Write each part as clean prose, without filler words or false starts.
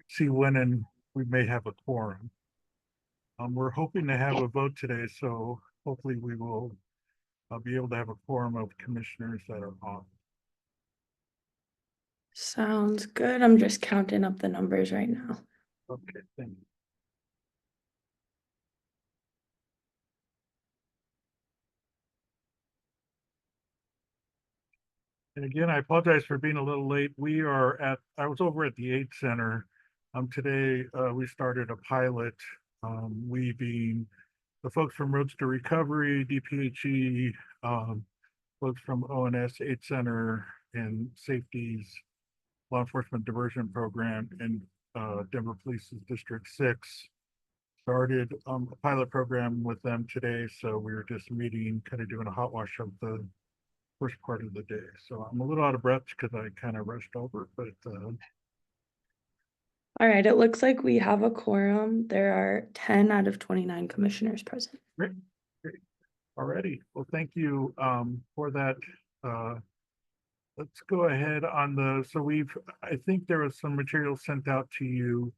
see when and we may have a quorum. We're hoping to have a vote today, so hopefully we will be able to have a quorum of commissioners that are on. Sounds good. I'm just counting up the numbers right now. Okay, thank you. And again, I apologize for being a little late. I was over at the AIDS Center. Today, we started a pilot, we being the folks from Roads to Recovery, DPHE, folks from ONS, AIDS Center, and Safety's Law Enforcement Diversion Program, and Denver Police's District 6 started a pilot program with them today. So we were just meeting, kind of doing a hot wash of the first part of the day. So I'm a little out of breath because I kind of rushed over, but All right, it looks like we have a quorum. There are 10 out of 29 commissioners present. great. Alrighty. Well, thank you for that. Let's go ahead on I think there was some material sent out to you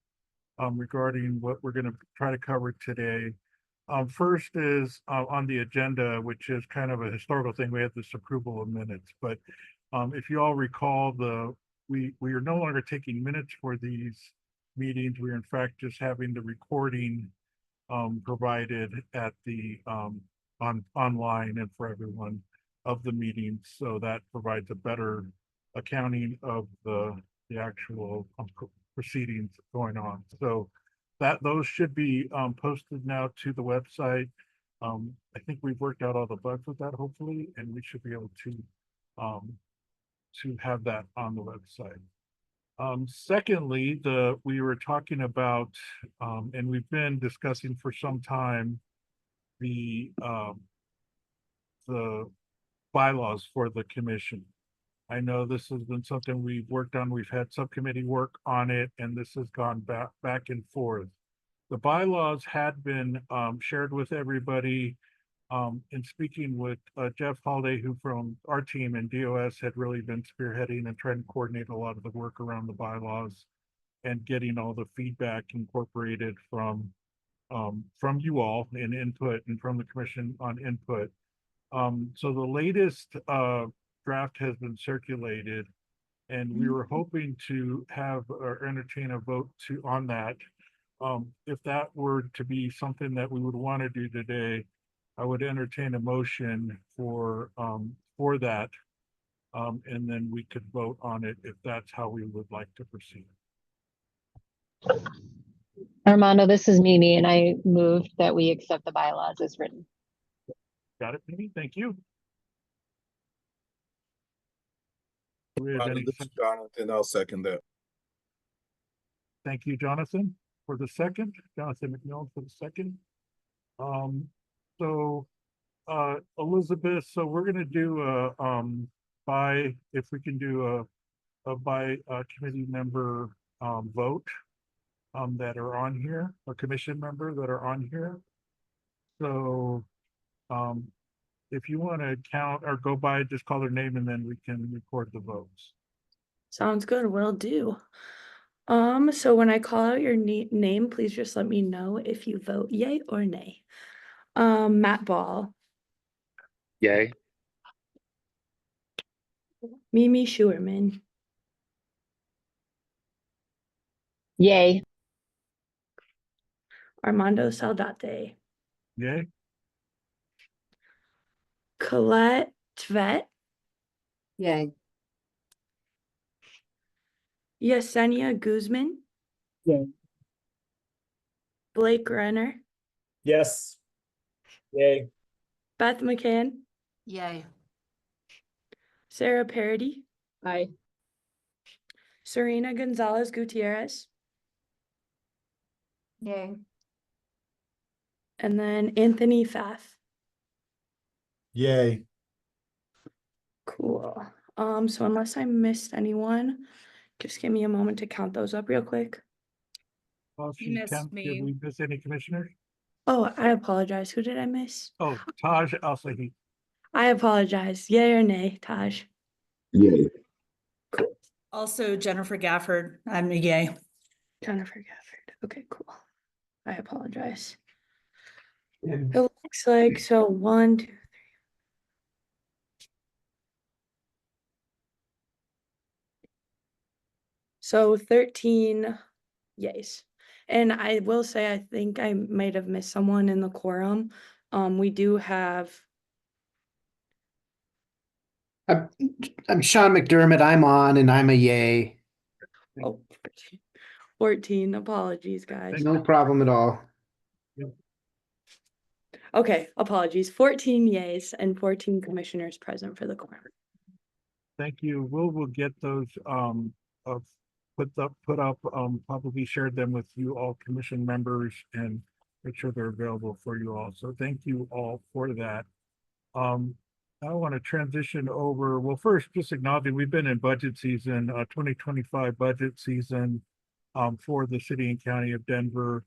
regarding what we're going to try to cover today. First is on the agenda, which is kind of a historical thing. We have this approval of minutes, but if you all recall, we are no longer taking minutes for these meetings. We're in fact just having the recording provided at the online and for everyone of the meetings. So that provides a better accounting of the actual proceedings going on. So those should be posted now to the website. I think we've worked out all the bugs with that, hopefully, and we should be able to have that on the website. Secondly, we were talking about, and we've been discussing for some time, the bylaws for the commission. I know this has been something we've worked on. We've had subcommittee work on it, and this has gone back and forth. The bylaws had been shared with everybody. In speaking with Jeff Holiday, who from our team and DOS had really been spearheading and trying to coordinate a lot of the work around the bylaws and getting all the feedback incorporated from you all in input and from the commission on input. So the latest draft has been circulated, and we were hoping to have or entertain a vote on that. If that were to be something that we would want to do today, I would entertain a motion for that, and then we could vote on it if that's how we would like to proceed. Armando, this is Mimi, and I moved that we accept the bylaws as written. Got it, Mimi? Thank you. This is Jonathan, I'll second that. Thank you, Jonathan, for the second. Jonathan McMillan for the second. So Elizabeth, so we're going to do if we can do a by committee member vote that are on here, a commission member that are on here. So if you want to count or go by, just call their name and then we can record the votes. Sounds good. Will do. So when I call out your name, please just let me know if you vote yay or nay. Matt Ball. Yay. Mimi Schuerman. Yay. Armando Saldate. Yay. Colette Tvet. Yay. Yesenia Guzman. Yay. Blake Renner. Yes. Yay. Beth McCann. Yay. Sarah Parody. Aye. Serena Gonzalez Gutierrez. Yay. And then Anthony Pfaff. Yay. Cool. So unless I missed anyone, just give me a moment to count those up real quick. Well, You missed me. Did we miss any commissioners? Oh, I apologize. Who did I miss? Oh, Taj Al-Sahi. I apologize. Yay or nay, Taj? Yay. Cool. Also Jennifer Gafford, I'm a yay. Jennifer Gafford. Okay, cool. I apologize. And It looks like, so 1, 2, 3. So 13 yays. And I will say, I think I might have missed someone in the quorum. We do have, I'm Sean McDermott. I'm on and I'm a yay. oh, 14, apologies, guys. No problem at all. Okay, apologies, 14 yays and 14 commissioners present for the quorum. Thank you. We'll get those, put up, probably share them with you all commission members and make sure they're available for you all. So thank you all for that. I want to transition over, well, first, just acknowledging, we've been in budget season, 2025 budget season, for the city and county of Denver.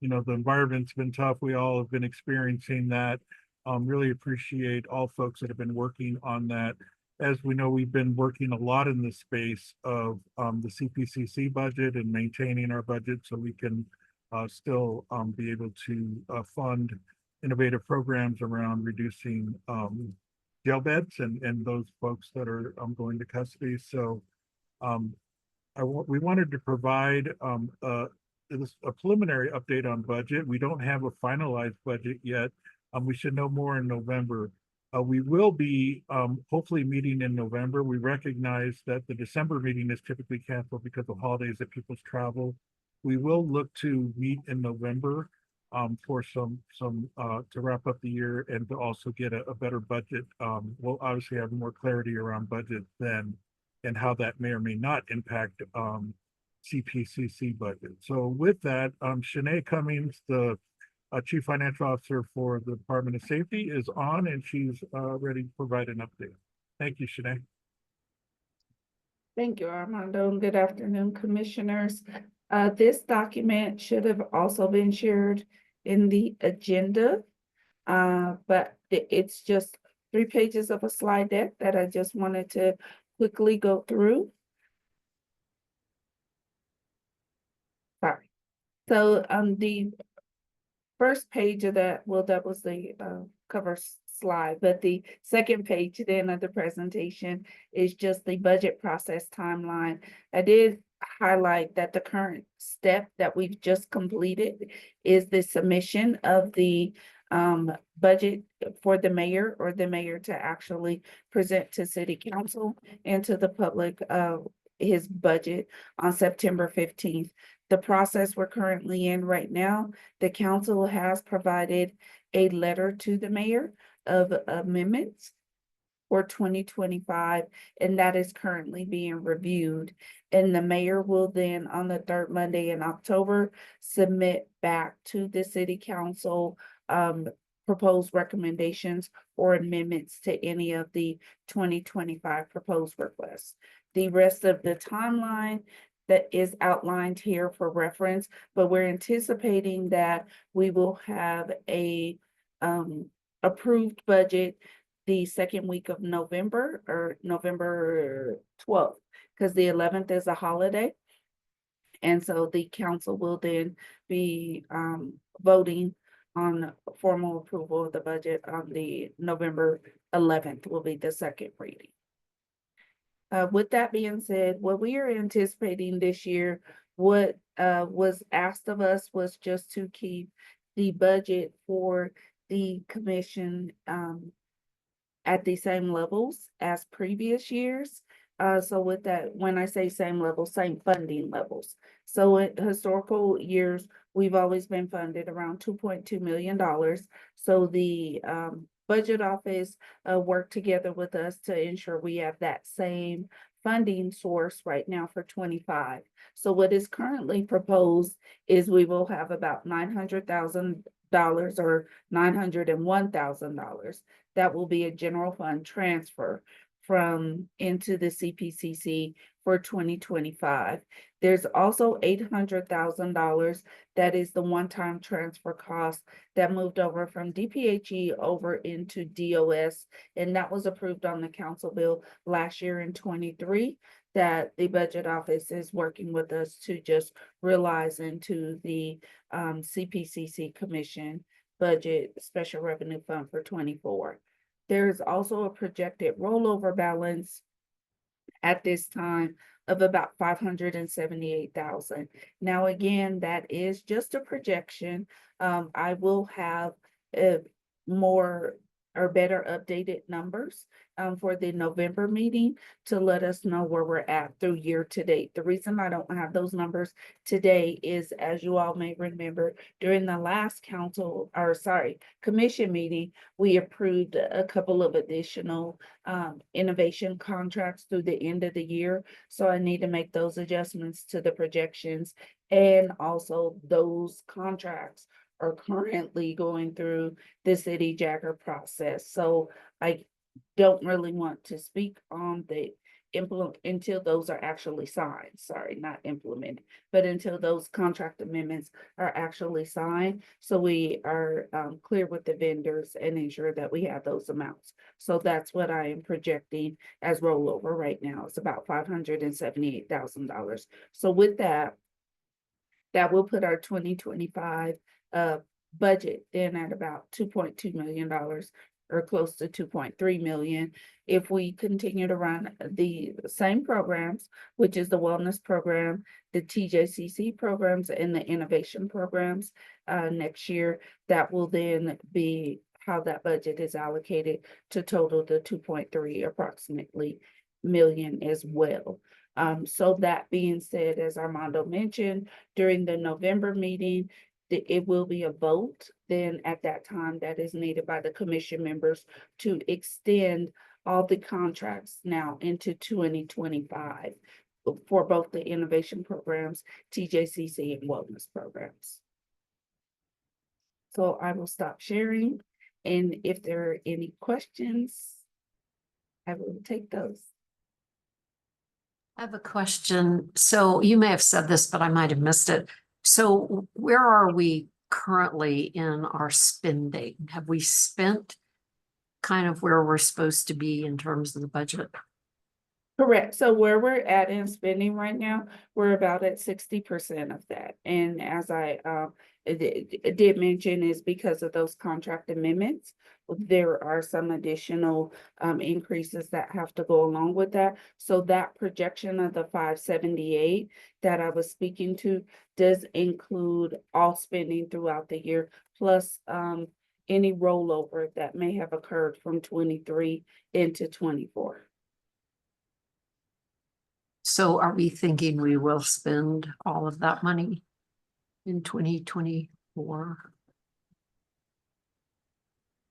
You know, the environment's been tough. We all have been experiencing that. Really appreciate all folks that have been working on that. As we know, we've been working a lot in the space of the CPCC budget and maintaining our budget so we can still be able to fund innovative programs around reducing jail beds and those folks that are going to custody. So we wanted to provide a preliminary update on budget. We don't have a finalized budget yet. We should know more in November. We will be hopefully meeting in November. We recognize that the December meeting is typically canceled because of holidays that people's travel. We will look to meet in November for some to wrap up the year and to also get a better budget. We'll obviously have more clarity around budget then and how that may or may not impact CPCC budget. So with that, Shanae Cummings, the Chief Financial Officer for the Department of Safety, is on and she's ready to provide an update. Thank you, Shanae. Thank you, Armando, and good afternoon, commissioners. This document should have also been shared in the agenda, but it's just 3 pages of a slide deck that I just wanted to quickly go through. Sorry. So the first page of that, well, that was the cover slide, but the second page then of the presentation is just the budget process timeline. I did highlight that the current step that we've just completed is the submission of the budget for the mayor or the mayor to actually present to city council and to the public his budget on September 15th. The process we're currently in right now, the council has provided a letter to the mayor of amendments for 2025, and that is currently being reviewed. And the mayor will then, on the 3rd Monday in October, submit back to the city council proposed recommendations or amendments to any of the 2025 proposed requests. The rest of the timeline that is outlined here for reference, but we're anticipating that we will have a approved budget the second week of November or November 12th, because the 11th is a holiday. And so the council will then be voting on formal approval of the budget on the November 11th will be the second reading. With that being said, what we are anticipating this year, what was asked of us was just to keep the budget for the commission at the same levels as previous years. So with that, when I say same level, same funding levels. So in historical years, we've always been funded around $2.2 million. So the budget office worked together with us to ensure we have that same funding source right now for 25. So what is currently proposed is we will have about $900,000 or $901,000. That will be a general fund transfer from into the CPCC for 2025. There's also $800,000 that is the one-time transfer cost that moved over from DPHE over into DOS, and that was approved on the council bill last year in 23. that the budget office is working with us to just realize into the CPCC commission budget special revenue fund for 24. There's also a projected rollover balance at this time of about 578,000. Now, again, that is just a projection. I will have more or better updated numbers for the November meeting to let us know where we're at through year to date. The reason I don't have those numbers today is, as you all may remember, during the last commission meeting, we approved a couple of additional innovation contracts through the end of the year. So I need to make those adjustments to the projections, and also those contracts are currently going through the city Jagger process. So I don't really want to speak on the implement until those are actually signed. Sorry, not implemented, but until those contract amendments are actually signed. So we are clear with the vendors and ensure that we have those amounts. So that's what I am projecting as rollover right now. It's about $578,000. So with that, that will put our 2025 budget then at about $2.2 million, or close to 2.3 million. If we continue to run the same programs, which is the wellness program, the TJCC programs, and the innovation programs next year, that will then be how that budget is allocated to total the 2.3 approximately million as well. So that being said, as Armando mentioned, during the November meeting, it will be a vote then at that time that is needed by the commission members to extend all the contracts now into 2025 for both the innovation programs, TJCC, and wellness programs. So I will stop sharing, and if there are any questions, I will take those. I have a question. So you may have said this, but I might have missed it. So where are we currently in our spending? Have we spent kind of where we're supposed to be in terms of the budget? Correct. So where we're at in spending right now, we're about at 60% of that. And as I did mention, is because of those contract amendments, there are some additional increases that have to go along with that. So that projection of the 578 that I was speaking to does include all spending throughout the year, plus any rollover that may have occurred from 23 into 24. So are we thinking we will spend all of that money in 2024?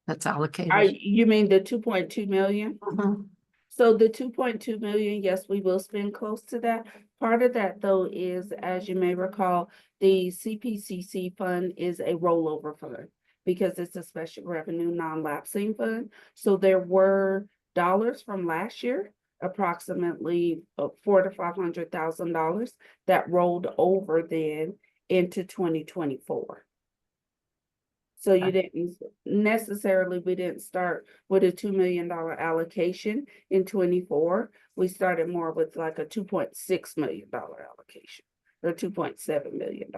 That's allocated. You mean the 2.2 million? Mhm. So the 2.2 million, yes, we will spend close to that. Part of that, though, is, as you may recall, the CPCC fund is a rollover fund because it's a special revenue non-lapsing fund. So there were dollars from last year, approximately $400,000 to $500,000, that rolled over then into 2024. So you didn't necessarily, we didn't start with a $2 million allocation in 24. We started more with like a $2.6 million allocation, or $2.7 million.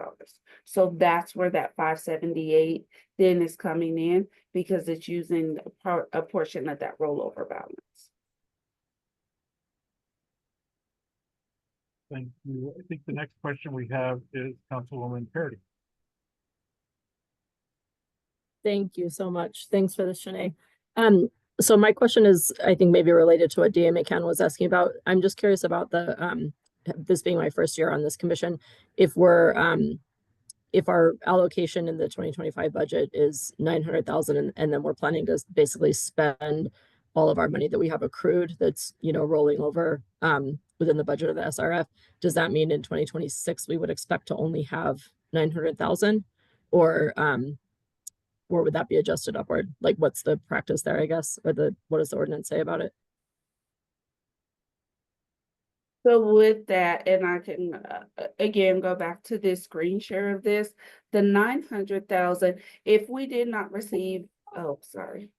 So that's where that 578 then is coming in, because it's using a portion of that rollover balance. Thank you. I think the next question we have is Councilwoman Parity. Thank you so much. Thanks for this, Shanae. So my question is, I think maybe related to what DA McCann was asking about. I'm just curious about the this being my first year on this commission, if we're if our allocation in the 2025 budget is 900,000 and then we're planning to basically spend all of our money that we have accrued that's, you know, rolling over within the budget of the SRF, does that mean in 2026 we would expect to only have 900,000, or would that be adjusted upward? Like, what's the practice there, I guess, or what does the ordinance say about it? So with that, and I can again go back to this screen share of this, the 900,000, if we did not receive, oh, sorry.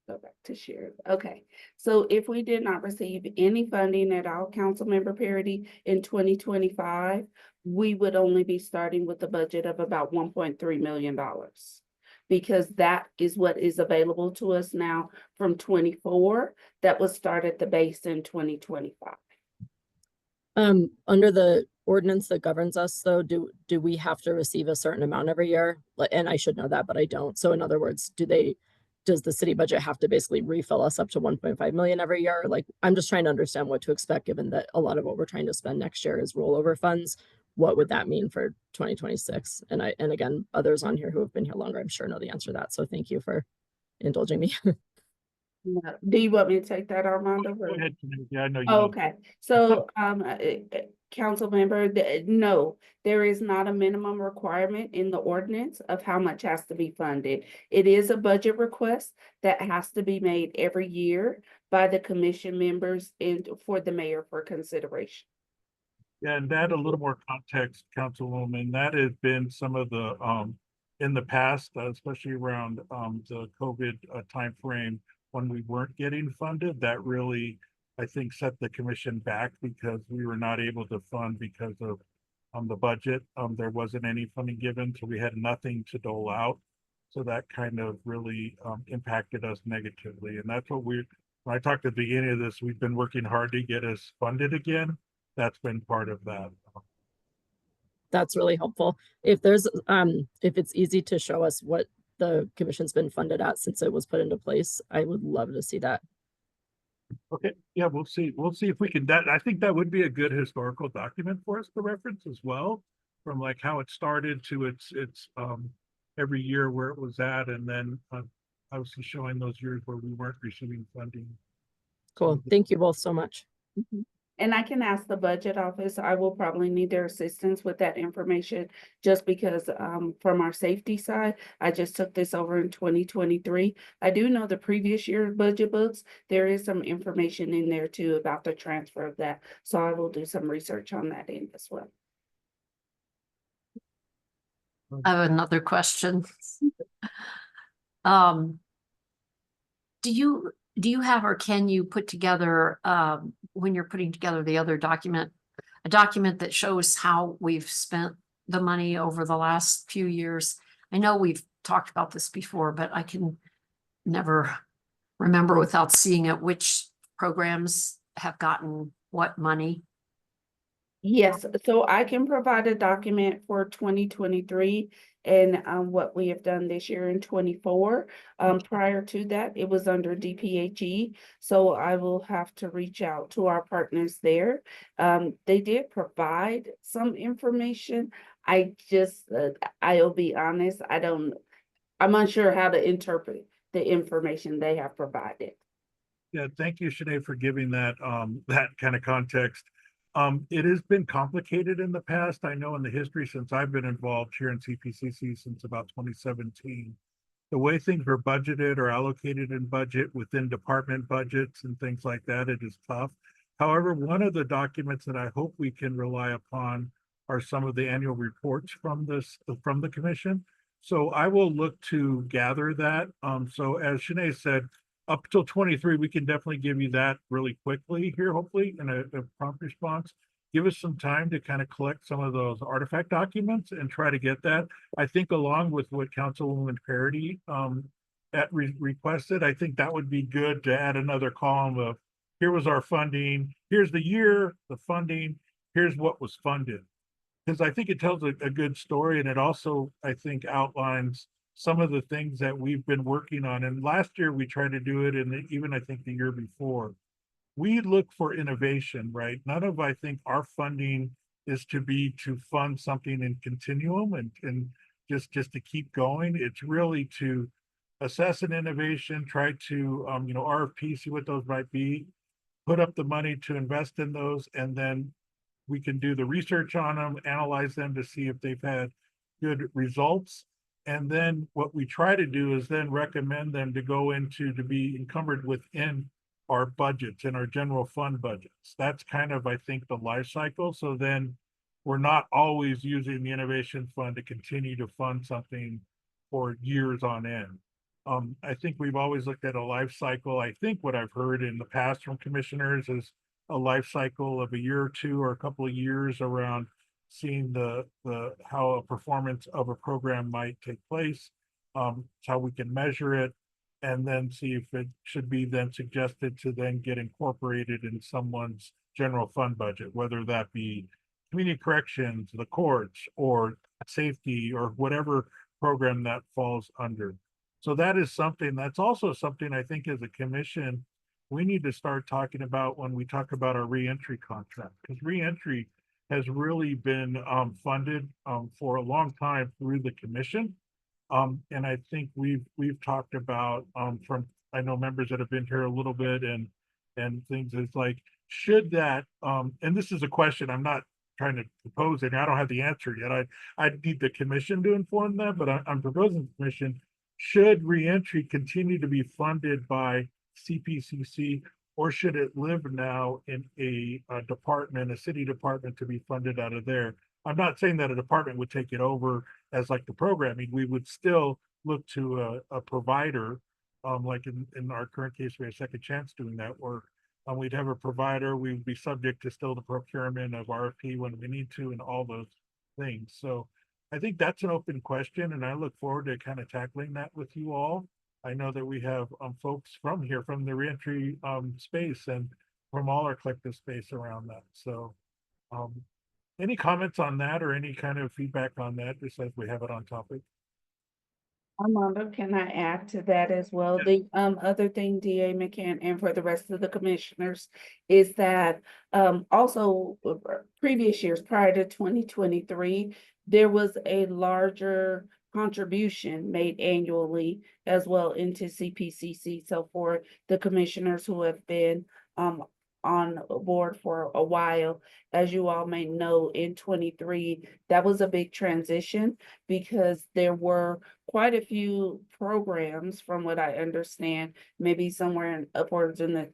Go back to share. Okay, so if we did not receive any funding at all, Councilmember Parity, in 2025, we would only be starting with a budget of about $1.3 million. Because that is what is available to us now from 24, that was started at the base in 2025. Under the ordinance that governs us, though, do we have to receive a certain amount every year? And I should know that, but I don't. So in other words, does the city budget have to basically refill us up to 1.5 million every year? Like, I'm just trying to understand what to expect, given that a lot of what we're trying to spend next year is rollover funds. What would that mean for 2026? And again, others on here who have been here longer, I'm sure know the answer to that. So thank you for indulging me. Yeah. Do you want me to take that, Armando? Go ahead, Shanae. Yeah, I know you. Oh, know. okay, so, council member, no, there is not a minimum requirement in the ordinance of how much has to be funded. It is a budget request that has to be made every year by the commission members and for the mayor for consideration. Yeah, and to add a little more context, Councilwoman, that has been some of the, in the past, especially around, the COVID timeframe, when we weren't getting funded, that really, I think, set the commission back because we were not able to fund because of, the budget. There wasn't any funding given, so we had nothing to dole out. So that kind of really, impacted us negatively. And that's what when I talked at the beginning of this, we've been working hard to get us funded again. That's been part of that. That's really helpful. If it's easy to show us what the commission's been funded at since it was put into place, I would love to see that. Okay, yeah, we'll see. We'll see if we can, I think that would be a good historical document for us to reference as well. From like how it started to its every year where it was at, and then obviously showing those years where we weren't receiving funding. Cool. Thank you both so much. And I can ask the budget office, I will probably need their assistance with that information, just because from our safety side, I just took this over in 2023. I do know the previous year budget books, there is some information in there too about the transfer of that. So I will do some research on that end as well. I have another question. Do you have, or can you put together, when you're putting together the other document, a document that shows how we've spent the money over the last few years? I know we've talked about this before, but I can never remember without seeing it, which programs have gotten what money. Yes, so I can provide a document for 2023 and what we have done this year in 24. Prior to that, it was under DPHE, so I will have to reach out to our partners there. They did provide some information. I just, I'll be honest, I'm unsure how to interpret the information they have provided. Yeah, thank you, Shanae, for giving that that kind of context. It has been complicated in the past. I know in the history since I've been involved here in CPCC since about 2017, the way things were budgeted or allocated in budget within department budgets and things like that, it is tough. However, one of the documents that I hope we can rely upon are some of the annual reports from the commission. So I will look to gather that. So as Shanae said, up till 23, we can definitely give you that really quickly here, hopefully, in a prompt response. Give us some time to kind of collect some of those artifact documents and try to get that. I think along with what Councilwoman Parity requested, I think that would be good to add another column of, here was our funding, here's the year, the funding, here's what was funded. Because I think it tells a good story, and it also, I think, outlines some of the things that we've been working on. And last year we tried to do it, and even I think the year before. We look for innovation, right? None of, I think, our funding is to fund something in continuum and just to keep going. It's really to assess an innovation, try to RFP, see what those might be, put up the money to invest in those, and then we can do the research on them, analyze them to see if they've had good results. And then what we try to do is then recommend them to go into, to be encumbered within our budgets and our general fund budgets. That's kind of, I think, the life cycle. So then we're not always using the innovation fund to continue to fund something for years on end. I think we've always looked at a life cycle. I think what I've heard in the past from commissioners is a life cycle of a year or two or a couple of years around seeing how a performance of a program might take place, how we can measure it, and then see if it should be then suggested to then get incorporated in someone's general fund budget, whether that be community corrections, the courts, or safety, or whatever program that falls under. So that is something, that's also something I think as a commission, we need to start talking about when we talk about our reentry contract, because reentry has really been funded for a long time through the commission. And I think we've talked about from, I know members that have been here a little bit and things is like, should that and this is a question, I'm not trying to propose it, I don't have the answer yet. I need the commission to inform that, but I'm proposing the commission, should reentry continue to be funded by CPCC, or should it live now in a department, a city department, to be funded out of there? I'm not saying that a department would take it over as like the programming. We would still look to a provider, like in our current case, we have Second Chance doing that work. We'd have a provider, we would be subject to still the procurement of RFP when we need to and all those things. So I think that's an open question, and I look forward to kind of tackling that with you all. I know that we have folks from here, from the reentry space, and from all our collective space around that. So any comments on that or any kind of feedback on that, just as we have it on topic? Armando, can I add to that as well? The other thing, DA McCann, and for the rest of the commissioners, is that also previous years prior to 2023, there was a larger contribution made annually as well into CPCC. So for the commissioners who have been on board for a while, as you all may know, in 23, that was a big transition because there were quite a few programs, from what I understand, maybe somewhere in upwards in the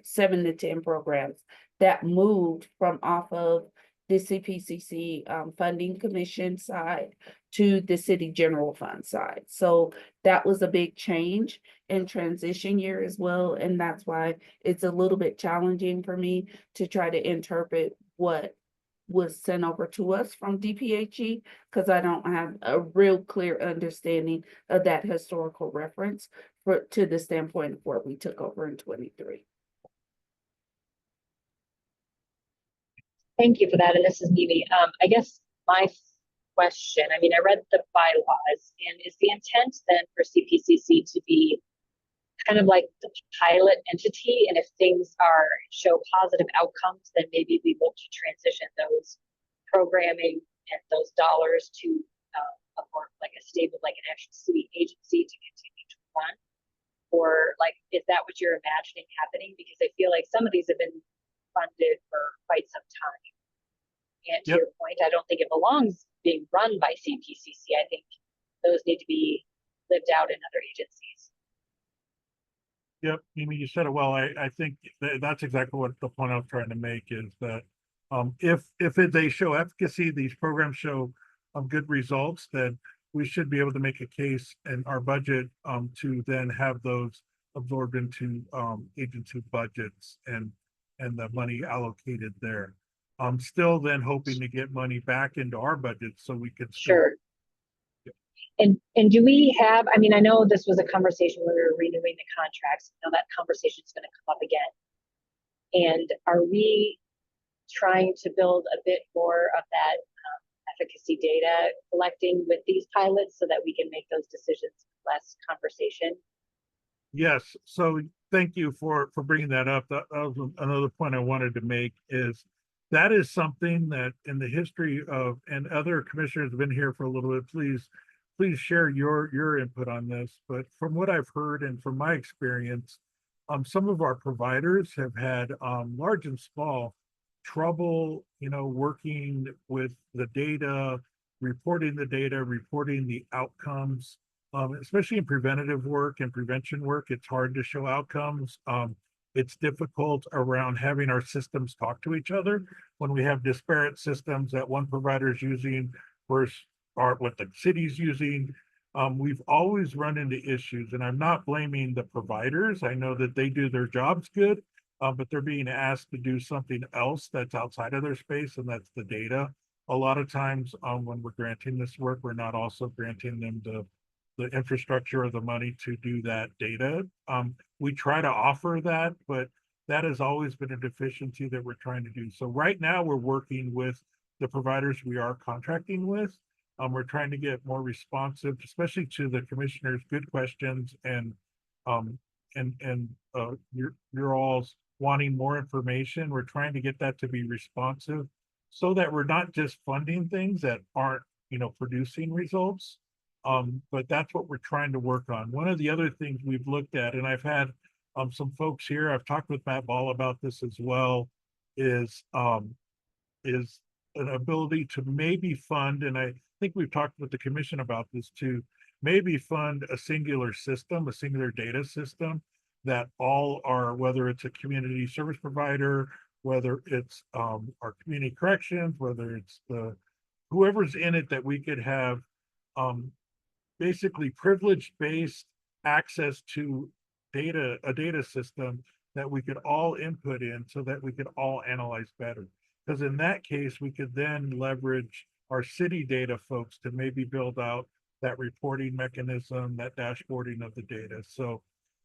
7 to 10 programs that moved from off of the CPCC funding commission side to the city general fund side. So that was a big change and transition year as well. And that's why it's a little bit challenging for me to try to interpret what was sent over to us from DPHE, because I don't have a real clear understanding of that historical reference to the standpoint of what we took over in 23. Thank you for that. And this is Mimi. I guess my question, I mean, I read the bylaws, and is the intent then for CPCC to be kind of like the pilot entity? And if things show positive outcomes, then maybe we look to transition those programming and those dollars to a more like a stable, like an actual city agency to continue to run? Or like, is that what you're imagining happening? Because I feel like some of these have been funded for quite some time. And to your point, I don't think it belongs being run by CPCC. I think those need to be lived out in other agencies. Yep, Mimi, you said it well. I think that's exactly what the point I was trying to make is that if they show efficacy, these programs show good results, then we should be able to make a case in our budget to then have those absorbed into agency budgets and the money allocated there. I'm still then hoping to get money back into our budget so we could still. Sure. And do we have, I mean, I know this was a conversation when we were renewing the contracts. Now that conversation is going to come up again. And are we trying to build a bit more of that efficacy data collecting with these pilots so that we can make those decisions with less conversation? Yes, so thank you for bringing that up. That was another point I wanted to make is that is something that in the history of, and other commissioners have been here for a little bit, please share your input on this. But from what I've heard and from my experience, some of our providers have had large and small trouble, working with the data, reporting the outcomes, especially in preventative work and prevention work. It's hard to show outcomes. It's difficult around having our systems talk to each other when we have disparate systems that one provider is using versus what the city's using. we've always run into issues, and I'm not blaming the providers. I know that they do their jobs good, but they're being asked to do something else that's outside of their space, and that's the data. A lot of times, when we're granting this work, we're not also granting them the infrastructure or the money to do that data. We try to offer that, but that has always been a deficiency that we're trying to do. So right now we're working with the providers we are contracting with. We're trying to get more responsive, especially to the commissioners' good questions and you're all wanting more information. We're trying to get that to be responsive so that we're not just funding things that aren't, producing results. But that's what we're trying to work on. One of the other things we've looked at, and I've had some folks here, I've talked with Matt Ball about this as well, is an ability to maybe fund, and I think we've talked with the commission about this too, maybe fund a singular system, a singular data system that all are, whether it's a community service provider, whether it's our community corrections, whether it's whoever's in it, that we could have basically privilege-based access to a data system that we could all input in so that we could all analyze better. Because in that case, we could then leverage our city data folks to maybe build out that reporting mechanism, that dashboarding of the data. So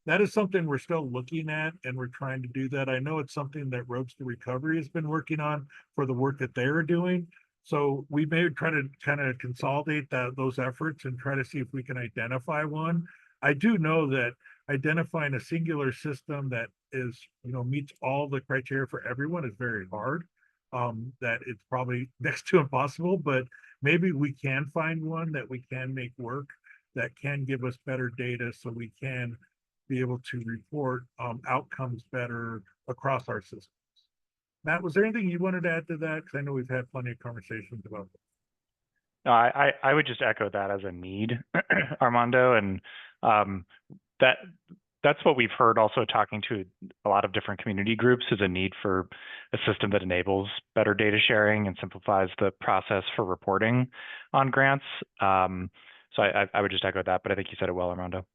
that is something we're still looking at, and we're trying to do that. I know it's something that Roads to Recovery has been working on for the work that they're doing. So we may try to kind of consolidate those efforts and try to see if we can identify one. I do know that identifying a singular system that is, meets all the criteria for everyone is very hard. That it's probably next to impossible, but maybe we can find one that we can make work, that can give us better data so we can be able to report outcomes better across our systems. Matt, was there anything you wanted to add to that? Because I know we've had plenty of conversations about that. No, I would just echo that as a need, Armando, and that's what we've heard also talking to a lot of different community groups, is a need for a system that enables better data sharing and simplifies the process for reporting on grants. So I would just echo that, but I think you said it well, Armando.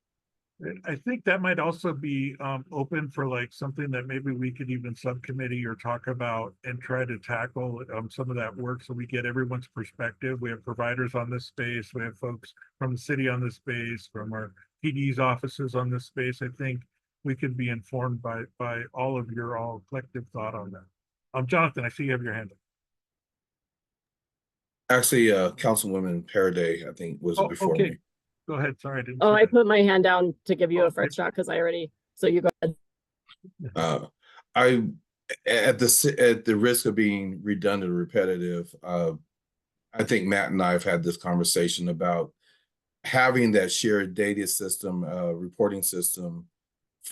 I think that might also be open for like something that maybe we could even subcommittee or talk about and try to tackle some of that work so we get everyone's perspective. We have providers on this space. We have folks from the city on this space, from our PD's offices on this space. I think we could be informed by all of your collective thought on that. Jonathan, I see you have your hand up. Actually, Councilwoman Paraday, I think, was before okay. me. Go ahead. Sorry, I didn't. Oh, see I that. put my hand down to give you a first shot because I already, so you go ahead. I, at the risk of being redundant or repetitive, I think Matt and I have had this conversation about having that shared data system, reporting system,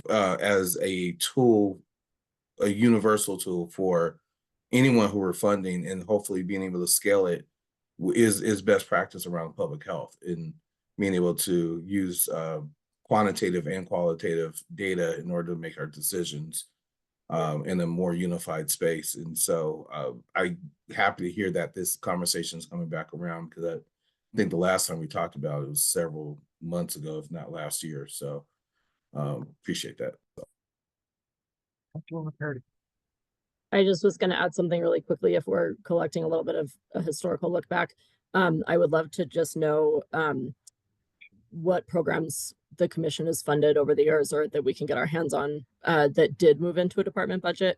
as a tool, a universal tool for anyone who we're funding, and hopefully being able to scale it is best practice around public health, and being able to use quantitative and qualitative data in order to make our decisions in a more unified space. And so I'm happy to hear that this conversation is coming back around, because I think the last time we talked about it was several months ago, if not last year. So appreciate that. I just was going to add something really quickly. If we're collecting a little bit of a historical look back, I would love to just know what programs the commission has funded over the years, or that we can get our hands on that did move into a department budget.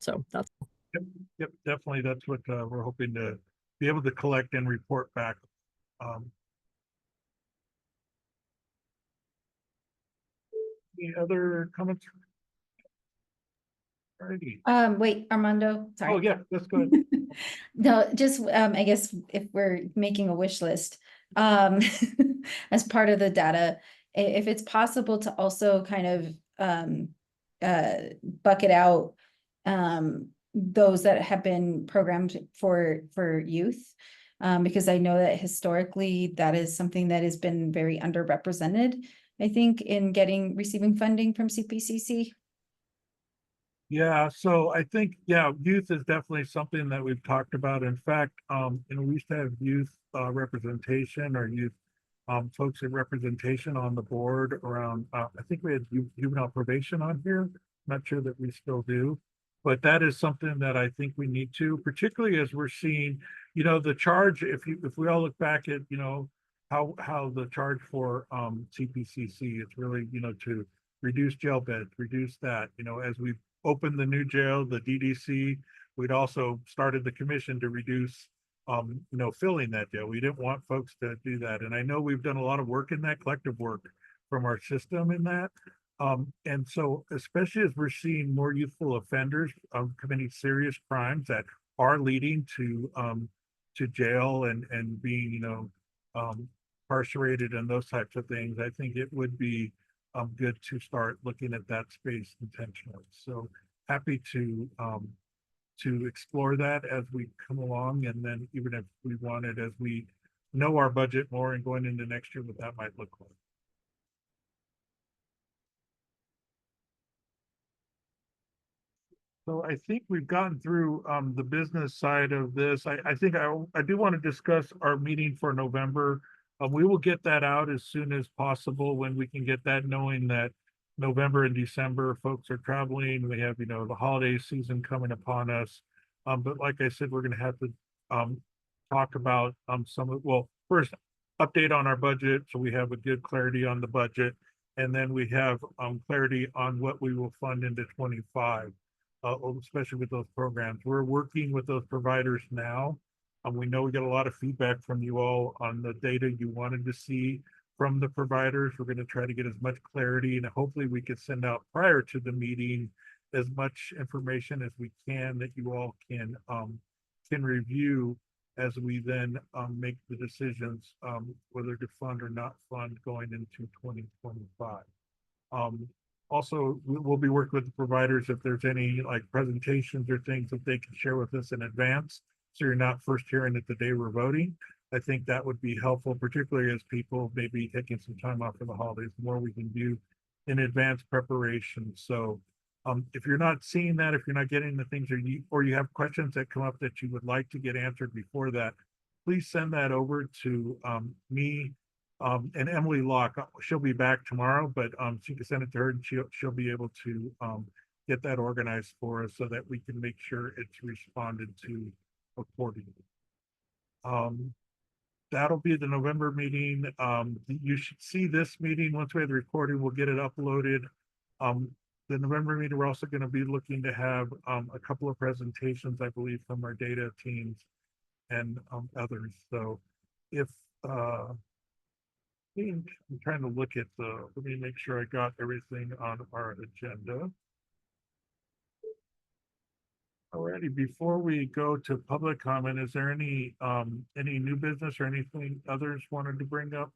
So that's. Yep, definitely. That's what we're hoping to be able to collect and report back. Any other comments? Alrighty. Wait, Armando, sorry. Oh yeah, let's go ahead. No, just I guess if we're making a wish list, as part of the data, if it's possible to also kind of bucket out those that have been programmed for youth, because I know that historically that is something that has been very underrepresented, I think, in receiving funding from CPCC. Yeah, so I think, youth is definitely something that we've talked about. In fact, we used to have youth representation or youth folks in representation on the board around, I think we had juvenile probation on here. Not sure that we still do. But that is something that I think we need to, particularly as we're seeing, the charge, if we all look back at, how the charge for CPCC, it's really, to reduce jail beds, reduce that, as we've opened the new jail, the DDC, we'd also started the commission to reduce filling that jail. We didn't want folks to do that. And I know we've done a lot of work in that, collective work from our system in that. And so especially as we're seeing more youthful offenders committing serious crimes that are leading to jail and being, incarcerated and those types of things, I think it would be good to start looking at that space intentionally. So happy to explore that as we come along, and then even if we wanted, as we know our budget more and going into next year, what that might look like. So I think we've gotten through the business side of this. I think I do want to discuss our meeting for November. We will get that out as soon as possible when we can get that, knowing that November and December folks are traveling. We have, the holiday season coming upon us. But like I said, we're going to have to talk about first update on our budget, so we have a good clarity on the budget, and then we have clarity on what we will fund into 25. Especially with those programs. We're working with those providers now. We know we get a lot of feedback from you all on the data you wanted to see from the providers. We're going to try to get as much clarity, and hopefully we can send out prior to the meeting as much information as we can that you all can review as we then make the decisions whether to fund or not fund going into 2025. Also, we'll be working with the providers if there's any presentations or things that they can share with us in advance, so you're not first hearing it the day we're voting. I think that would be helpful, particularly as people may be taking some time off for the holidays. The more we can do in advance preparation. So if you're not seeing that, if you're not getting the things, or you have questions that come up that you would like to get answered before that, please send that over to me. And Emily Locke, she'll be back tomorrow, but she can send it to her, and she'll be able to get that organized for us so that we can make sure it's responded to accordingly. That'll be the November meeting. You should see this meeting once we have the recording. We'll get it uploaded. The November meeting, we're also going to be looking to have a couple of presentations, I believe, from our data teams and others. So if I'm trying to look at let me make sure I got everything on our agenda. Alrighty, before we go to public comment, is there any new business or anything others wanted to bring up?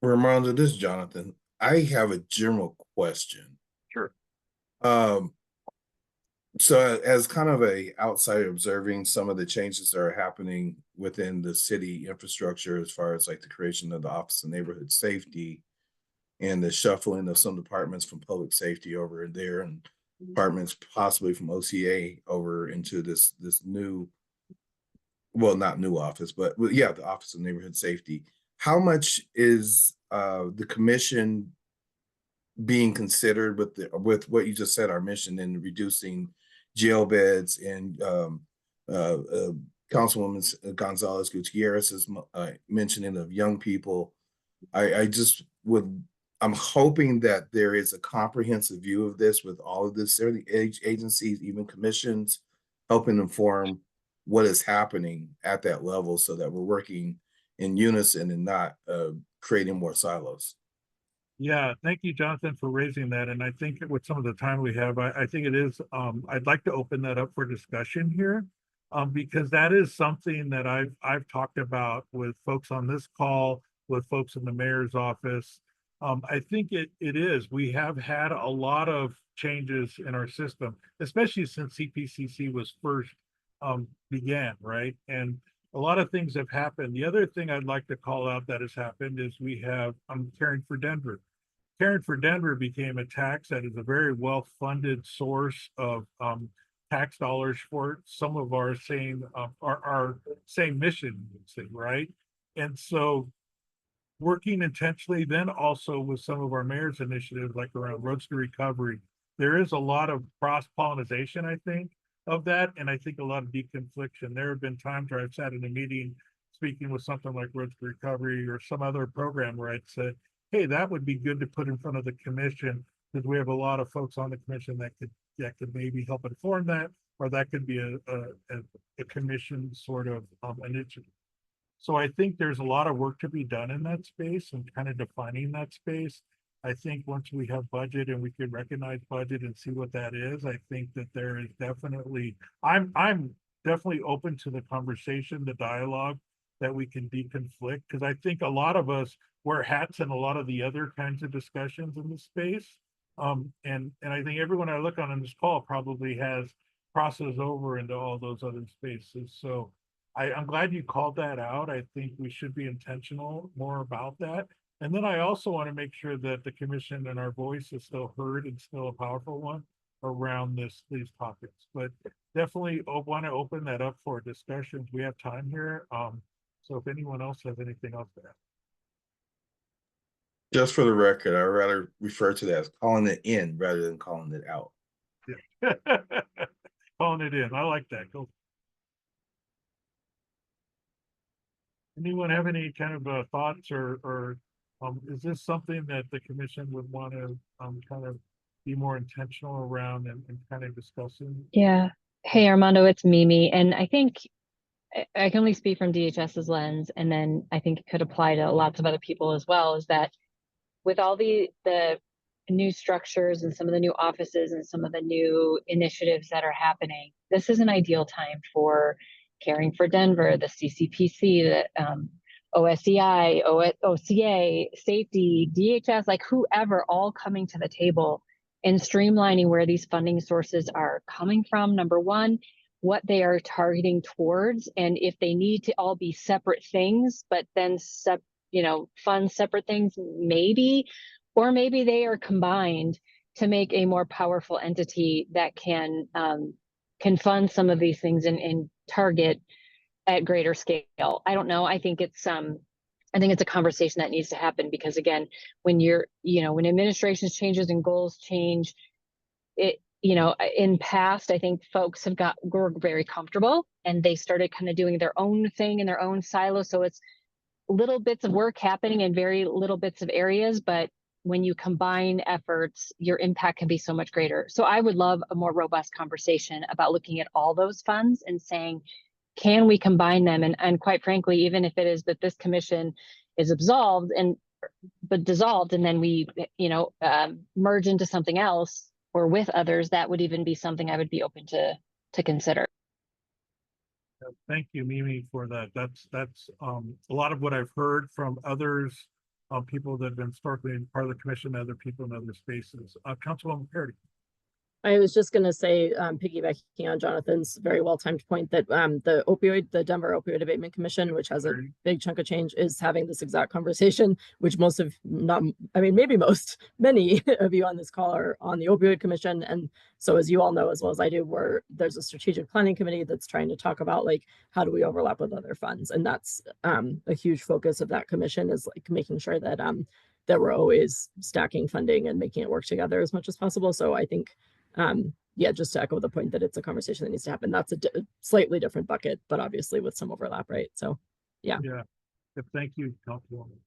Ramonda, this is Jonathan. I have a general question. Sure. So as kind of a outsider observing some of the changes that are happening within the city infrastructure, as far as the creation of the Office of Neighborhood Safety and the shuffling of some departments from public safety over there and departments possibly from OCA over into this new, well, not new office, but yeah, the Office of Neighborhood Safety. How much is the commission being considered with what you just said, our mission in reducing jail beds, and Councilwoman Gonzalez Gutierrez's mentioning of young people? I'm hoping that there is a comprehensive view of this with all of this, agencies, even commissions, helping inform what is happening at that level so that we're working in unison and not creating more silos. Yeah, thank you, Jonathan, for raising that. And I think with some of the time we have, I think it is, I'd like to open that up for discussion here, because that is something that I've talked about with folks on this call, with folks in the mayor's office. I think it is. We have had a lot of changes in our system, especially since CPCC was first began, right? And a lot of things have happened. The other thing I'd like to call out that has happened is we have Caring for Denver. Caring for Denver became a tax that is a very well-funded source of tax dollars for some of our same mission, right? And so working intentionally then also with some of our mayor's initiatives, like around roads to recovery, there is a lot of cross-pollination, I think, of that. And I think a lot of deconfliction. There have been times where I've sat in a meeting speaking with something like roads to recovery or some other program where I'd said, hey, that would be good to put in front of the commission, because we have a lot of folks on the commission that could maybe help inform that, or that could be a commission sort of initiative. So I think there's a lot of work to be done in that space and kind of defining that space. I think once we have budget and we can recognize budget and see what that is, I think that there is definitely, I'm definitely open to the conversation, the dialogue, that we can deconflict, because I think a lot of us wear hats in a lot of the other kinds of discussions in the space. And I think everyone I look on in this call probably has crosses over into all those other spaces. So I'm glad you called that out. I think we should be intentional more about that. And then I also want to make sure that the commission and our voice is still heard and still a powerful one around these topics. But definitely want to open that up for discussions. We have time here. So if anyone else has anything else to add. Just for the record, I'd rather refer to that as calling it in rather than calling it out. Yeah. Calling it in. I like that. Go. Anyone have any kind of thoughts or is this something that the commission would want to kind of be more intentional around and kind of discussing? Yeah. Hey, Armando, it's Mimi. And I think I can only speak from DHS's lens, and then I think it could apply to lots of other people as well, is that with all the new structures and some of the new offices and some of the new initiatives that are happening, this is an ideal time for Caring for Denver, the CCPC, the OSEI, OCA, safety, DHS, like whoever, all coming to the table and streamlining where these funding sources are coming from, number one, what they are targeting towards, and if they need to all be separate things, but then fund separate things, maybe, or maybe they are combined to make a more powerful entity that can fund some of these things and target at greater scale. I don't know. I think it's a conversation that needs to happen, because again, when when administrations changes and goals change, in past, I think folks were very comfortable and they started kind of doing their own thing in their own silo. So it's little bits of work happening in very little bits of areas, but when you combine efforts, your impact can be so much greater. So I would love a more robust conversation about looking at all those funds and saying, can we combine them? And quite frankly, even if it is that this commission is dissolved and then we, merge into something else or with others, that would even be something I would be open to consider. Thank you, Mimi, for that. That's a lot of what I've heard from others, people that have been historically part of the commission, other people in other spaces. Councilwoman Parity. I was just going to say, piggybacking on Jonathan's very well-timed point, that the Denver Opioid Abatement Commission, which has a big chunk of change, is having this exact conversation, which many of you on this call are on the Opioid Commission. And so, as you all know, as well as I do, there's a strategic planning committee that's trying to talk about, like, how do we overlap with other funds? And that's a huge focus of that commission, is like making sure that we're always stacking funding and making it work together as much as possible. So I think, just to echo the point that it's a conversation that needs to happen. That's a slightly different bucket, but obviously with some overlap, right? So, yeah. Yeah. Thank you, Councilwoman.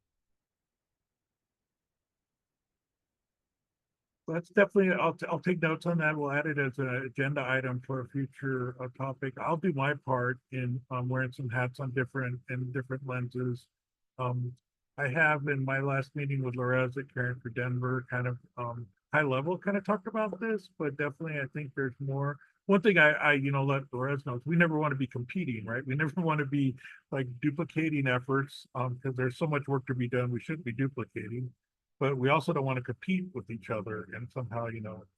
That's definitely, I'll take notes on that. We'll add it as an agenda item for a future topic. I'll do my part in wearing some hats on different lenses. I have in my last meeting with Lorez at Caring for Denver kind of high level kind of talked about this, but definitely I think there's more. One thing I let Lorez know is we never want to be competing, right? We never want to be like duplicating efforts because there's so much work to be done. We shouldn't be duplicating, but we also don't want to compete with each other and somehow,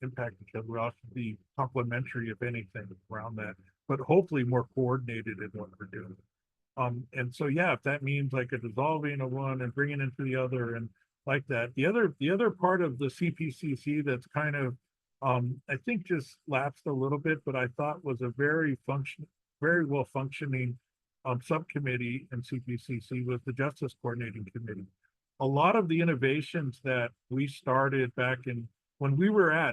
impact each other. We also be complementary, if anything, around that, but hopefully more coordinated in what we're doing. And so, yeah, if that means like a dissolving of one and bringing into the other and like that. The other part of the CPCC that's kind of I think just lapsed a little bit, but I thought was a very well functioning subcommittee in CPCC was the Justice Coordinating Committee. A lot of the innovations that we started back in when we were I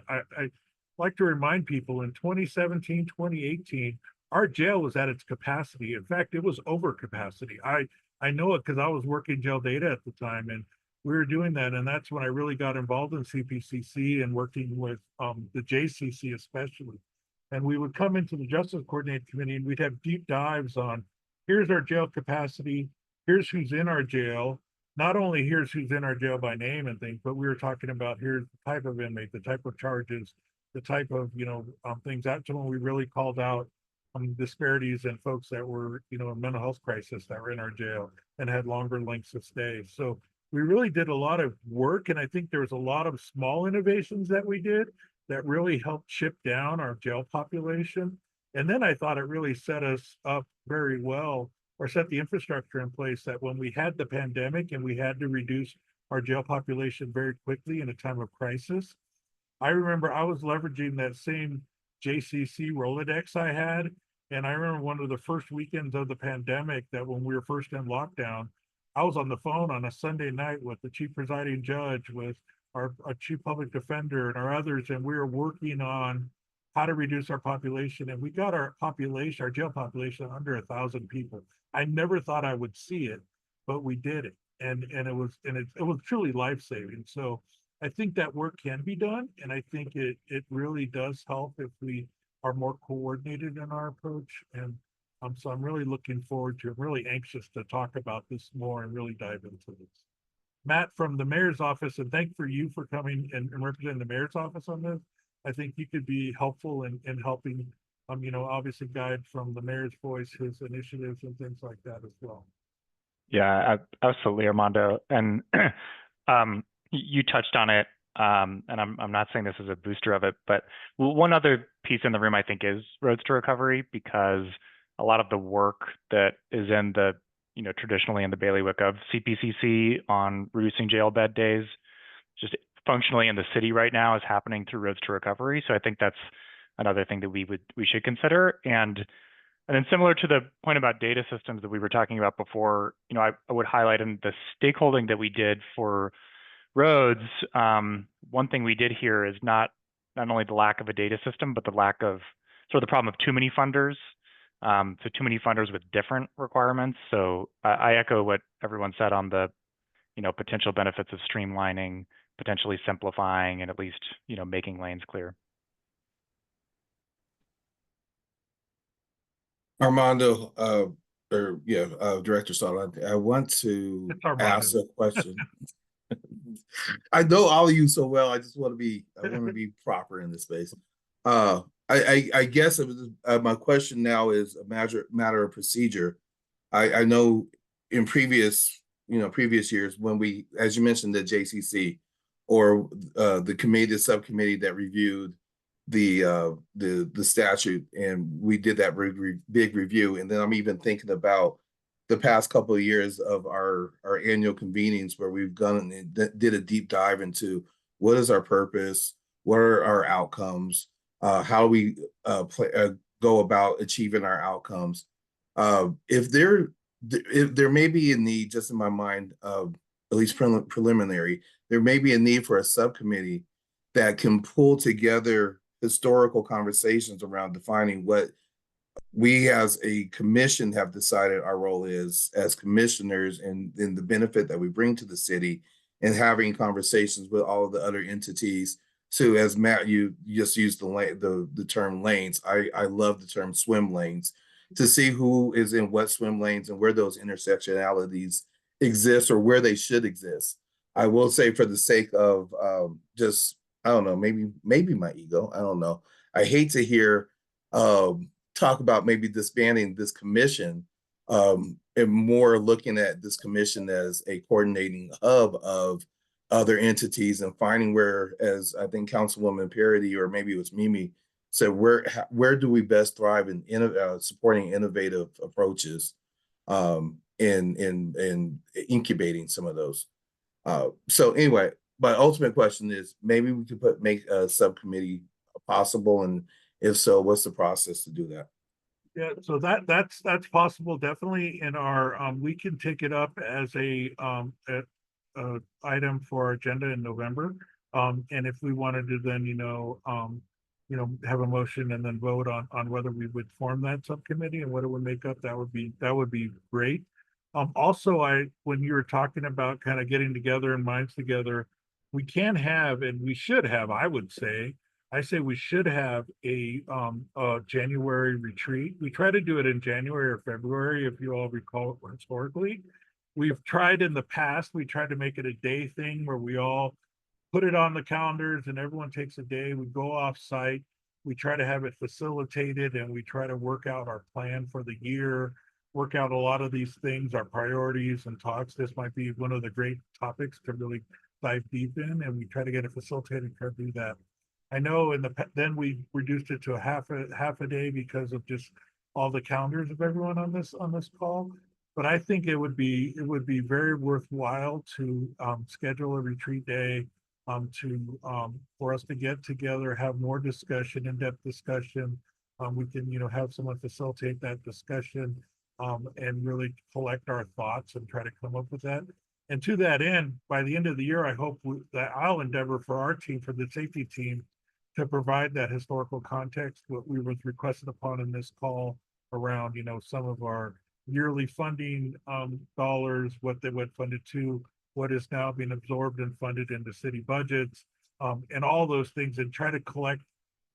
like to remind people in 2017, 2018, our jail was at its capacity. In fact, it was over capacity. I know it because I was working jail data at the time, and we were doing that. And that's when I really got involved in CPCC and working with the JCC especially. And we would come into the Justice Coordinating Committee and we'd have deep dives on here's our jail capacity, here's who's in our jail. Not only here's who's in our jail by name and things, but we were talking about here's the type of inmate, the type of charges, the type of, things. That's when we really called out disparities in folks that were, in mental health crisis that were in our jail and had longer lengths of stay. So we really did a lot of work. And I think there was a lot of small innovations that we did that really helped chip down our jail population. And then I thought it really set us up very well, or set the infrastructure in place that when we had the pandemic and we had to reduce our jail population very quickly in a time of crisis, I remember I was leveraging that same JCC Rolodex I had. And I remember one of the first weekends of the pandemic that when we were first in lockdown, I was on the phone on a Sunday night with the chief presiding judge, with our chief public defender and our others, and we were working on how to reduce our population. And we got our jail population under 1,000 people. I never thought I would see it, but we did it. And it was truly life-saving. So I think that work can be done. And I think it really does help if we are more coordinated in our approach. And so I'm really looking forward to, I'm really anxious to talk about this more and really dive into this. Matt, from the mayor's office, and thank for you for coming and representing the mayor's office on this. I think you could be helpful in helping, obviously guide from the mayor's voice, his initiatives and things like that as well. Yeah, absolutely, Armando. And you touched on it, and I'm not saying this is a booster of it, but one other piece in the room I think is roads to recovery, because a lot of the work that is in the, traditionally in the bailiwick of CPCC on reducing jail bed days, just functionally in the city right now is happening through roads to recovery. So I think that's another thing that we should consider. And then similar to the point about data systems that we were talking about before, I would highlight in the stakeholding that we did for roads. One thing we did here is not only the lack of a data system, but the lack of sort of the problem of too many funders. So too many funders with different requirements. So I echo what everyone said on the, potential benefits of streamlining, potentially simplifying, and at least, making lanes clear. Armando, Director Sala, I want to ask a question. I know all of you so well. I just want to be proper in this space. I guess it was, my question now is a matter of procedure. I know in previous years when we, as you mentioned, the JCC or the subcommittee that reviewed the statute, and we did that big review. And then I'm even thinking about the past couple of years of our annual convenings where we've gone and did a deep dive into what is our purpose, what are our outcomes, how we go about achieving our outcomes. If there may be a need, just in my mind, of at least preliminary, there may be a need for a subcommittee that can pull together historical conversations around defining what we as a commission have decided our role is as commissioners, and the benefit that we bring to the city, and having conversations with all of the other entities. So as Matt, you just used the term lanes. I love the term swim lanes, to see who is in what swim lanes and where those intersectionalities exist or where they should exist. I will say, for the sake of just, I don't know, maybe my ego, I don't know. I hate to hear talk about maybe disbanding this commission, and more looking at this commission as a coordinating hub of other entities, and finding where, as I think Councilwoman Parity, or maybe it was Mimi, said, where do we best thrive in supporting innovative approaches, in incubating some of those. So anyway, my ultimate question is, maybe we could make a subcommittee possible? And if so, what's the process to do that? Yeah, so that's possible, definitely in our, we can take it up as a item for our agenda in November. And if we wanted to then, have a motion and then vote on whether we would form that subcommittee and what it would make up, that would be great. Also, when you were talking about kind of getting together and minds together, we can have, and we should have, I say we should have a January retreat. We try to do it in January or February, if you all recall historically. We've tried in the past, we tried to make it a day thing where we all put it on the calendars and everyone takes a day. We go off site. We try to have it facilitated and we try to work out our plan for the year, work out a lot of these things, our priorities and talks. This might be one of the great topics to really dive deep in, and we try to get it facilitated, try to do that. I know then we reduced it to a half a day because of just all the calendars of everyone on this call. But I think it would be very worthwhile to schedule a retreat day for us to get together, have more discussion, in-depth discussion. We can have someone facilitate that discussion and really collect our thoughts and try to come up with that. And to that end, by the end of the year, I hope that I'll endeavor for our team, for the safety team, to provide that historical context, what we was requested upon in this call around, some of our yearly funding dollars, what they went funded to, what is now being absorbed and funded into city budgets, and all those things, and try to collect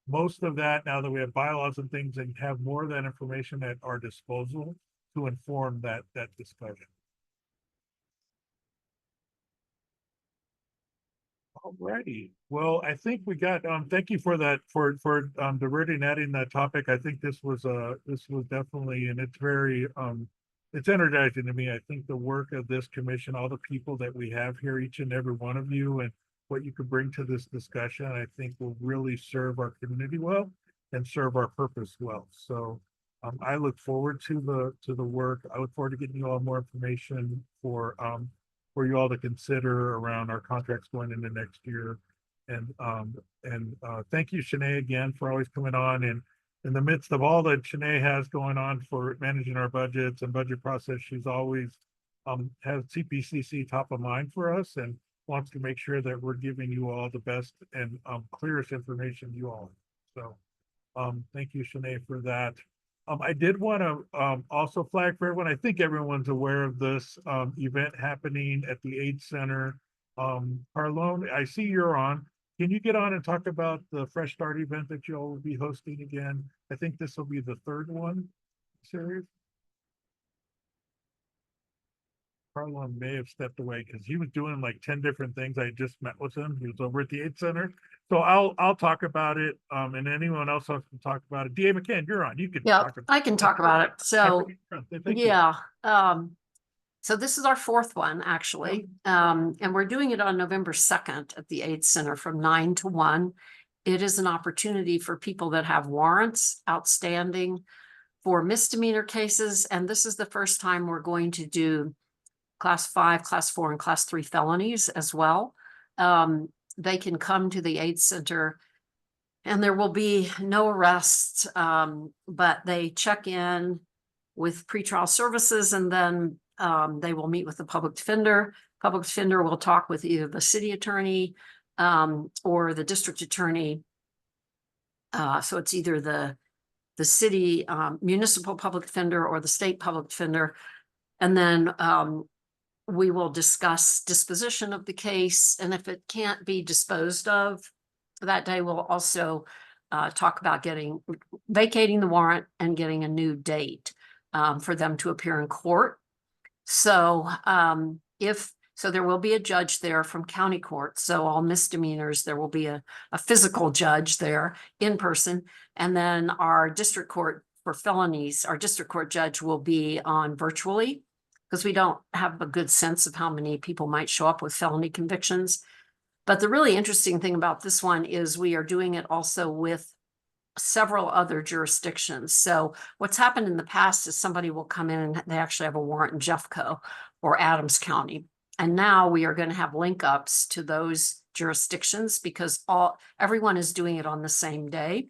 most of that now that we have bylaws and things, and have more of that information at our disposal to inform that discussion. Alrighty. Well, I think we got, thank you for that, for diverting, adding that topic. I think this was definitely, and it's very, it's energizing to me. I think the work of this commission, all the people that we have here, each and every one of you, and what you could bring to this discussion, I think will really serve our community well and serve our purpose well. So I look forward to the work. I look forward to getting you all more information for you all to consider around our contracts going into next year. And thank you, Shanae, again, for always coming on. And in the midst of all that Shanae has going on for managing our budgets and budget process, she's always has CPCC top of mind for us and wants to make sure that we're giving you all the best and clearest information you all. So thank you, Shanae, for that. I did want to also flag for everyone, I think everyone's aware of this event happening at the AIDS Center. Carlone, I see you're on. Can you get on and talk about the Fresh Start event that you'll be hosting again? I think this will be the third one series. Carlone may have stepped away because he was doing like 10 different things. I just met with him. He was over at the AIDS Center. So I'll talk about it. And anyone else wants to talk about it. DA McCann, you're on. You can talk about it. I can talk about it. So yeah. So this is our fourth one, actually. And we're doing it on November 2nd at the AIDS Center from 9 to 1. It is an opportunity for people that have warrants outstanding for misdemeanor cases. And this is the first time we're going to do Class 5, Class 4, and Class 3 felonies as well. They can come to the AIDS Center and there will be no arrests, but they check in with pretrial services and then they will meet with the public defender. Public defender will talk with either the city attorney or the district attorney. So it's either the city municipal public defender or the state public defender. And then we will discuss disposition of the case. And if it can't be disposed of that day, we'll also talk about vacating the warrant and getting a new date for them to appear in court. So there will be a judge there from county court. So all misdemeanors, there will be a physical judge there in person. And then our district court for felonies, our district court judge will be on virtually because we don't have a good sense of how many people might show up with felony convictions. But the really interesting thing about this one is we are doing it also with several other jurisdictions. So what's happened in the past is somebody will come in and they actually have a warrant in Jeffco or Adams County. And now we are going to have link ups to those jurisdictions because everyone is doing it on the same day.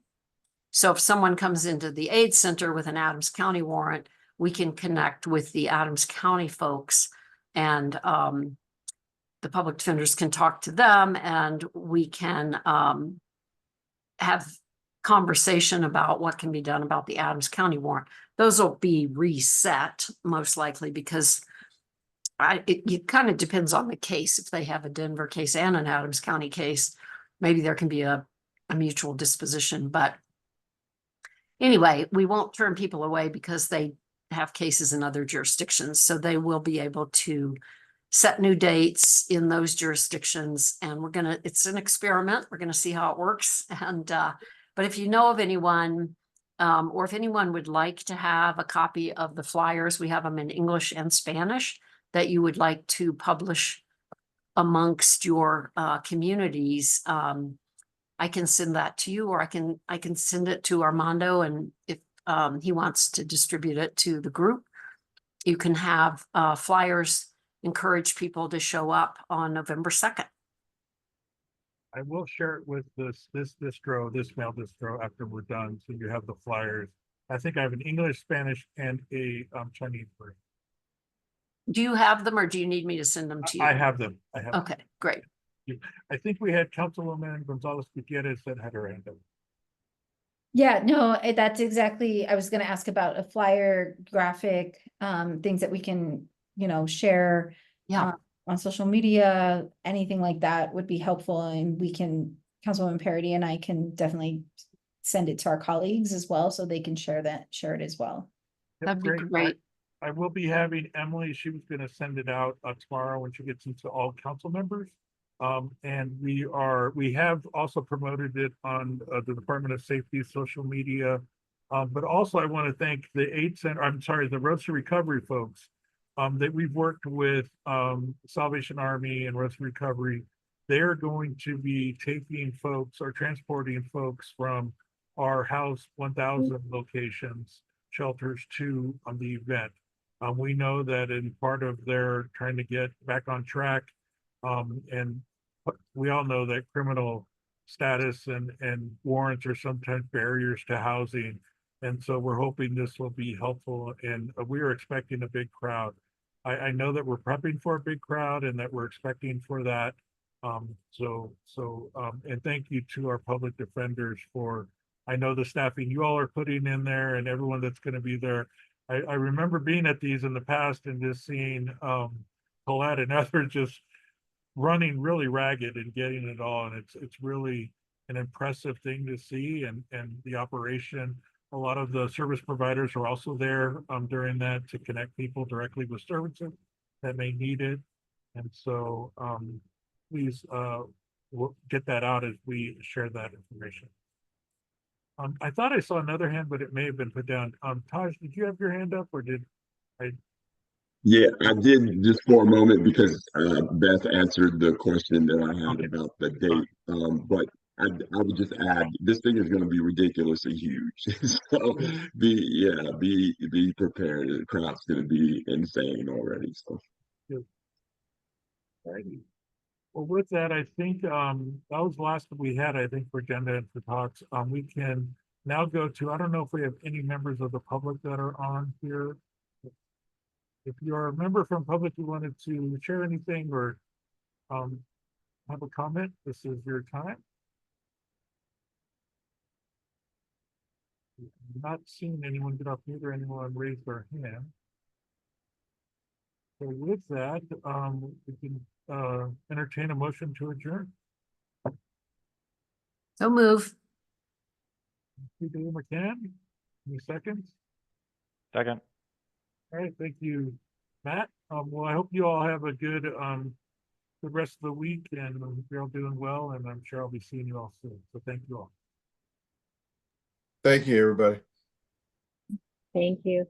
So if someone comes into the aid center with an Adams County warrant, we can connect with the Adams County folks, and the public defenders can talk to them, and we can have conversation about what can be done about the Adams County warrant. Those will be reset most likely because it kind of depends on the case. If they have a Denver case and an Adams County case, maybe there can be a mutual disposition. But anyway, we won't turn people away because they have cases in other jurisdictions. So they will be able to set new dates in those jurisdictions. And it's an experiment. We're going to see how it works. And, but if you know of anyone, or if anyone would like to have a copy of the flyers, we have them in English and Spanish that you would like to publish amongst your communities. I can send that to you, or I can send it to Armando, and if he wants to distribute it to the group, you can have flyers, encourage people to show up on November 2nd. I will share it with this mail distro after we're done, so you have the flyers. I think I have an English, Spanish, and a Chinese version. Do you have them, or do you need me to send them to you? I have them. I have. Okay, great. I think we had Councilwoman Gonzalez Gutierrez that had her hand up. Yeah, no, that's exactly, I was gonna ask about a flyer, graphic, things that we can, share. Yeah. On social media, anything like that would be helpful, and we can, Councilwoman Parody and I can definitely send it to our colleagues as well, so they can share it as well. That'd be great. I will be having Emily, she was gonna send it out tomorrow when she gets into all council members. And we have also promoted it on the Department of Safety social media. But also I want to thank the Roads to Recovery folks that we've worked with, Salvation Army and Roads to Recovery. They're going to be taking folks or transporting folks from our House 1000 locations, shelters to the event. We know that in part of their trying to get back on track, and we all know that criminal status and warrants are sometimes barriers to housing. And so we're hoping this will be helpful, and we are expecting a big crowd. I know that we're prepping for a big crowd and that we're expecting for that. And thank you to our public defenders for, I know the staffing you all are putting in there and everyone that's going to be there. I remember being at these in the past and just seeing Colette and others just running really ragged and getting it all. And it's really an impressive thing to see, and the operation. A lot of the service providers are also there during that to connect people directly with services that may need it. And so please we'll get that out as we share that information. I thought I saw another hand, but it may have been put down. Taj, did you have your hand up, or did I? Yeah, I did just for a moment because Beth answered the question that I had about the date. But I would just add, this thing is going to be ridiculously huge. So be prepared. The crowd's going to be insane already. So. Righty. Well, with that, I think that was the last that we had, I think, for agenda and for talks. We can now go to, I don't know if we have any members of the public that are on here. If you're a member from public, you wanted to share anything or have a comment, this is your time. I'm not seeing anyone get off mute or anyone raise their hand. So with that, we can entertain a motion to adjourn. So move. Thank you, McCann. Any seconds? Second. All right, thank you, Matt. Well, I hope you all have a good the rest of the week, and I hope you're all doing well, and I'm sure I'll be seeing you all soon. So thank you all. Thank you, everybody. Thank you.